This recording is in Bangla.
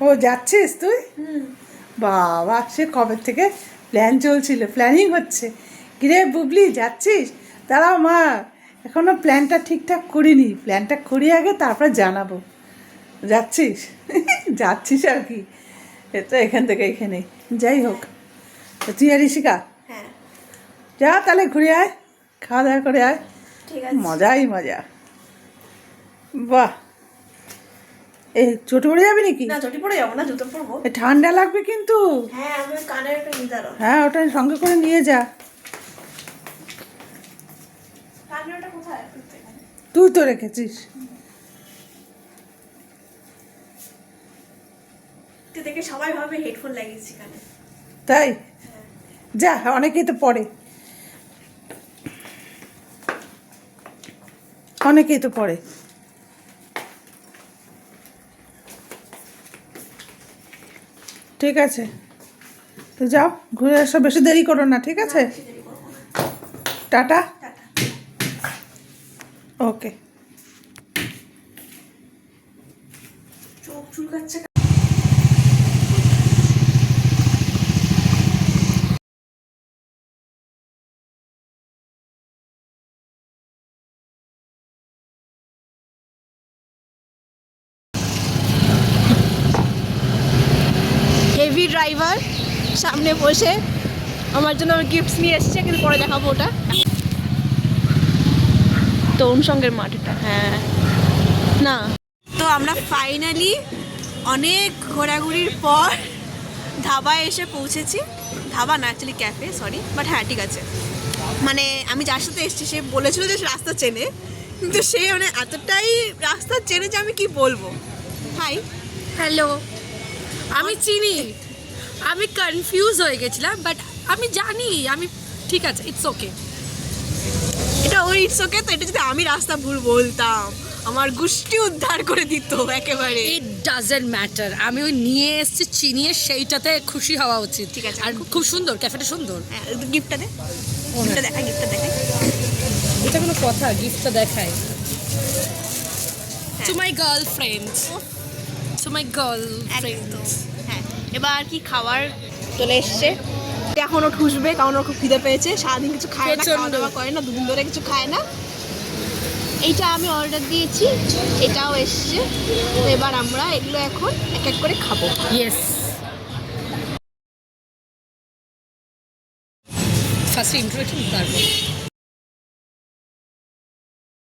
ও যাচ্ছিস তুই? বাবা, সে কবে থেকে প্ল্যান চলছিল, প্ল্যানিং হচ্ছে। কিরে বুবলি, যাচ্ছিস? দাঁড়াও মা, এখনো প্ল্যানটা ঠিকঠাক করিনি, প্ল্যানটা করি আগে, তারপর জানাবো। যাচ্ছিস? যাচ্ছিস আর কি, এ তো এখান থেকে এখানে। যাই হোক, তো তুই আর ঋষিকা হ্যাঁ যা তাহলে, ঘুরে আয়, খাওয়া দাওয়া করে আয়। ঠিক আছে। মজাই মজা। বাহ, এই চটি পড়ে যাবে নাকি? না চটি পরে যাবো না, জুতো পরবো। এ ঠান্ডা লাগবে কিন্তু। হ্যাঁ আমি কানের একটা নিয়ে দাঁড়াও। হ্যাঁ, ওটা সঙ্গে করে নিয়ে যা। কানেরটা কোথায়? তুই তো রেখেছিস। দেখে সবাই ভাবে হেডফোন লাগিয়েছি কানে। তাই? যা, অনেকেই তো পড়ে, অনেকেই তো পড়ে। ঠিক আছে, তো যাও ঘুরে এসো, বেশি দেরি করো না, ঠিক আছে? টাটা। ওকে। চোখ চুলকাচ্ছে। হেভি ড্রাইভার সামনে বসে আমার জন্য গিফটস নিয়ে এসেছে, কিন্তু পরে দেখাবো ওটা। তরুণ সঙ্গের মাঠটা, হ্যাঁ না। তো আমরা ফাইনালি অনেক ঘোরাঘুরির পর ধাবায় এসে পৌঁছেছি। ধাবা না, অ্যাকচুয়ালি ক্যাফে, সরি, বাট হ্যাঁ ঠিক আছে। মানে আমি যার সাথে এসেছি সে বলেছিল যে রাস্তা চেনে, কিন্তু সে মানে এতটাই রাস্তা চেনে যে আমি কি বলবো। হাই। হ্যালো, আমি চিনি, আমি কনফিউজ হয়ে গেছিলাম, বাট আমি জানি, আমি ঠিক আছে, ইটস ওকে। এটা ওর ইটস ওকে। তো এটা যদি আমি রাস্তা ভুল বলতাম আমার গোষ্ঠী উদ্ধার করে দিত একেবারে। ইট ডাজেন্ট ম্যাটার, আমি ওই নিয়ে এসেছি চিনিয়ে, সেইটাতে খুশি হওয়া উচিত। ঠিক আছে। আর খুব সুন্দর, ক্যাফেটা সুন্দর। গিফটটা দে, গিফটটা দেখা, গিফটটা দেখাই। এটা কোনো কথা, গিফটটা দেখায়? To my girlfriend, to my girlfriend. হ্যাঁ, এবার কি খাবার চলে এসছে। এখনও ঠুসবে কারণ ওর খুব খিদে পেয়েছে, সারাদিন কিছু খায় না, খাওয়া দাওয়া করে না, দুদিন ধরে কিছু খায় না। এইটা আমি অর্ডার দিয়েছি, এটাও এসছে। তো এবার আমরা এগুলো এখন এক এক করে খাবো। ইয়েস, ফার্স্ট ইন্ট্রোডাকশন তারপর